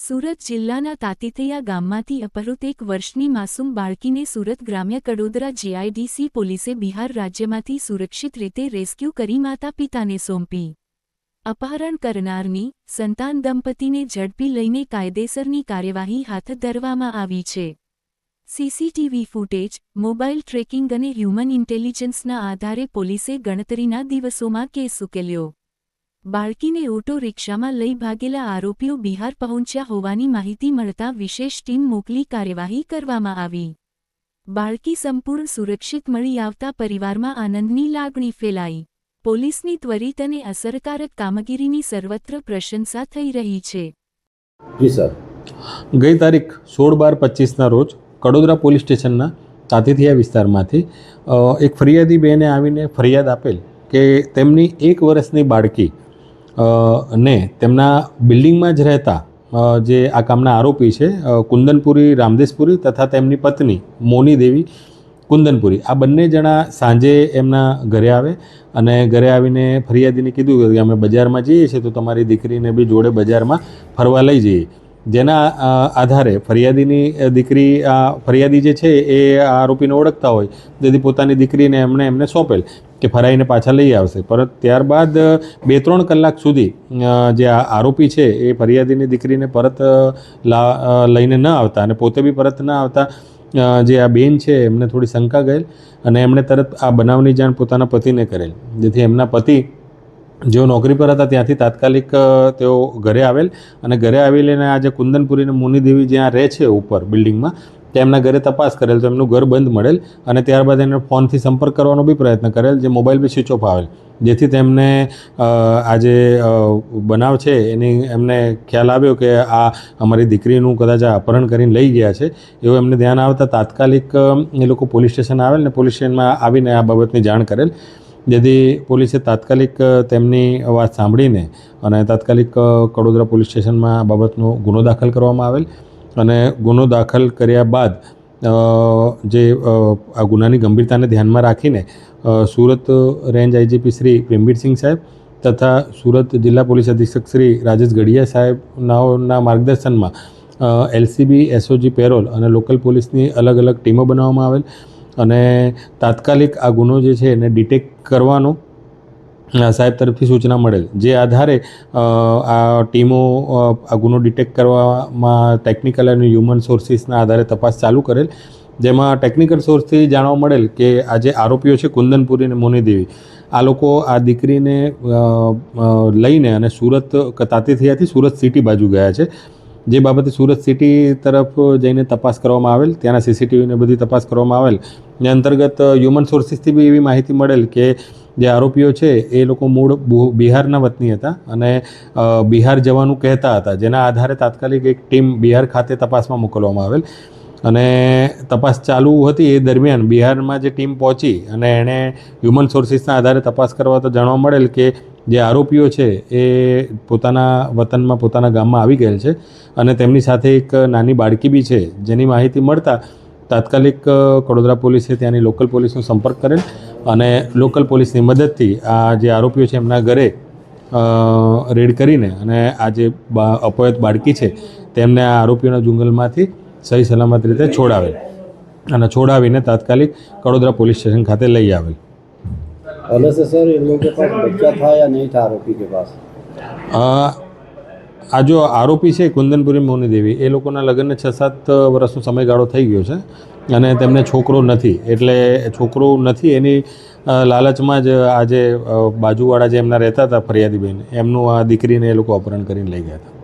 સુરત જિલ્લાના તાતીથૈયા ગામમાંથી અપહૃત 1 વર્ષની માસૂમ બાળકીને સુરત ગ્રામ્ય કડોદરા જીઆઈડીસી પોલીસે બિહાર રાજ્યમાંથી સુરક્ષિત રીતે રેસ્ક્યુ કરી માતા પિતાને સોંપી. અપહરણ કરનારની સંતાન દંપતીને ઝડપી લઈને કાયદેસરની કાર્યવાહી હાથ ધરવામાં આવી છે. સીસીટીવી ફૂટેજ, મોબાઈલ ટ્રેકિંગ અને હ્યુમન ઇન્ટેલિજન્સના આધારે પોલીસે ગણતરીના દિવસોમાં કેસ ઉકેલ્યો. બાળકીને ઓટો રિક્ષામાં લઈ ભાગેલા આરોપીઓ બિહાર પહોંચ્યા હોવાની માહિતી મળતા વિશેષ ટીમ મોકલી કાર્યવાહી કરવામાં આવી. બાળકી સંપૂર્ણ સુરક્ષિત મળી આવતા પરિવારમાં આનંદની લાગણી ફેલાઈ. પોલીસની ત્વરિત અને અસરકારક કામગીરીની સર્વત્ર પ્રશંસા થઈ રહી છે. જી સર, ગઈ તારીખ 16/12/25ના રોજ કડોદરા પોલીસ સ્ટેશનના તાતીથિયા વિસ્તારમાંથી એક ફરિયાદી બેને આવીને ફરિયાદ આપેલ કે તેમની 1 વર્ષની બાળકી ને તેમના બિલ્ડિંગમાં જ રહેતા જે આ કામના આરોપી છે કુંદનપુરી રામદેશપુરી તથા તેમની પત્ની મોની દેવી કુંદનપુરી, આ બંને જણા સાંજે એમના ઘરે આવે અને ઘરે આવીને ફરિયાદીને કીધું કે અમે બજારમાં જઈએ છીએ તો તમારી દીકરીને બી જોડે બજારમાં ફરવા લઈ જઈએ. જેના આધારે ફરિયાદીની દીકરી ફરિયાદી જે છે એ આરોપીને ઓળખતા હોય તેથી પોતાની દીકરીને એમને સોંપેલ કે ફરાઈને પાછા લઈ આવશે. પરંતુ ત્યારબાદ 2-3 કલાક સુધી જે આરોપી છે એ ફરિયાદીની દીકરીને પરત લઈને ન આવતા અને પોતે બી પરત ન આવતા જે આ બેન છે એમને થોડી શંકા ગયેલ અને એમણે તરત આ બનાવની જાણ પોતાના પતિને કરેલ. જેથી એમના પતિ જેઓ નોકરી પર હતા ત્યાંથી તાત્કાલિક તેઓ ઘરે આવેલ અને ઘરે આવીને આજે કુંદનપુરી અને મોનીદેવી જ્યાં રહે છે ઉપર બિલ્ડિંગમાં તેમના ઘરે તપાસ કરેલ તો એમનું ઘર બંધ મળેલ અને ત્યારબાદ એને ફોનથી સંપર્ક કરવાનો બી પ્રયત્ન કરેલ, જે મોબાઈલ બી સ્વિચ ઓફ આવેલ. જેથી તેમને આ જે બનાવ છે એમને ખ્યાલ આવ્યો કે આ અમારી દીકરીનું કદાચ અપહરણ કરીને લઈ ગયા છે એવું એમને ધ્યાન આવતા તાત્કાલિક એ લોકો પોલીસ સ્ટેશન આવેલ ને પોલીસ સ્ટેશનમાં આવીને આ બાબતની જાણ કરેલ. જેથી પોલીસે તાત્કાલિક તેમની વાત સાંભળીને અને તાત્કાલિક કડોદરા પોલીસ સ્ટેશનમાં આ બાબતનો ગુનો દાખલ કરવામાં આવેલ અને ગુનો દાખલ કર્યા બાદ જે આ ગુનાની ગંભીરતાને ધ્યાનમાં રાખીને સુરત રેન્જ આઈજીપી શ્રી પ્રેમવીરસિંહ સાહેબ તથા સુરત જિલ્લા પોલીસ અધિક્ષક શ્રી રાજેશ ગઢિયા સાહેબના માર્ગદર્શનમાં એલસીબી, એસઓજી પેરોલ અને લોકલ પોલીસની અલગ અલગ ટીમો બનાવવામાં આવેલ અને તાત્કાલિક આ ગુનો જે છે એને ડિટેક્ટ કરવાનો સાહેબ તરફથી સૂચના મળેલ. જે આધારે આ ટીમો આ ગુનો ડિટેક્ટ કરવામાં ટેકનિકલ અને હ્યુમન સોર્સિસના આધારે તપાસ ચાલુ કરેલ. જેમાં ટેકનિકલ સોર્સથી જાણવા મળેલ કે આ જે આરોપીઓ છે કુંદનપુરી અને મોનીદેવી આ લોકો આ દીકરીને લઈને અને સુરત તાતીથિયાથી સુરત સિટી બાજુ ગયા છે. જે બાબતે સુરત સિટી તરફ જઈને તપાસ કરવામાં આવેલ, ત્યાંના સીસીટીવીને બધી તપાસ કરવામાં આવેલ. એ અંતર્ગત હ્યુમન સોર્સિસથી બી એવી માહિતી મળેલ કે જે આરોપીઓ છે એ લોકો મૂળ બિહારના વતની હતા અને બિહાર જવાનું કહેતા હતા. જેના આધારે તાત્કાલિક એક ટીમ બિહાર ખાતે તપાસમાં મોકલવામાં આવેલ અને તપાસ ચાલુ હતી એ દરમિયાન બિહારમાં જે ટીમ પહોંચી અને એણે હ્યુમન સોર્સિસના આધારે તપાસ કરવા તો જાણવા મળેલ કે જે આરોપીઓ છે એ પોતાના વતનમાં પોતાના ગામમાં આવી ગયેલ છે અને તેમની સાથે એક નાની બાળકી બી છે. જેની માહિતી મળતા તાત્કાલિક કડોદરા પોલીસે ત્યાંની લોકલ પોલીસનો સંપર્ક કરેલ અને લોકલ પોલીસની મદદથી આ જે આરોપીઓ છે એમના ઘરે રેડ કરીને અને આ જે અપહૃત બાળકી છે તેમને આ આરોપીઓના જંગલમાંથી સહી સલામત રીતે છોડાવેલ અને છોડાવીને તાત્કાલિક કડોદરા પોલીસ સ્ટેશન ખાતે લઈ આવેલ. पहले से सर इन लोगों के पास बच्चा था या नहीं था आरोपी के पास? આ જો આરોપી છે કુંદનપુરી મોનીદેવી એ લોકોના લગ્નને 6-7 વર્ષનો સમયગાળો થઈ ગયો છે અને તેમને છોકરો નથી. એટલે છોકરો નથી એની લાલચમાં જ આ જે બાજુવાળા જે એમના રહેતા હતા ફરિયાદીબેન એમનું આ દીકરીને એ લોકો અપહરણ કરીને લઈ ગયા હતા.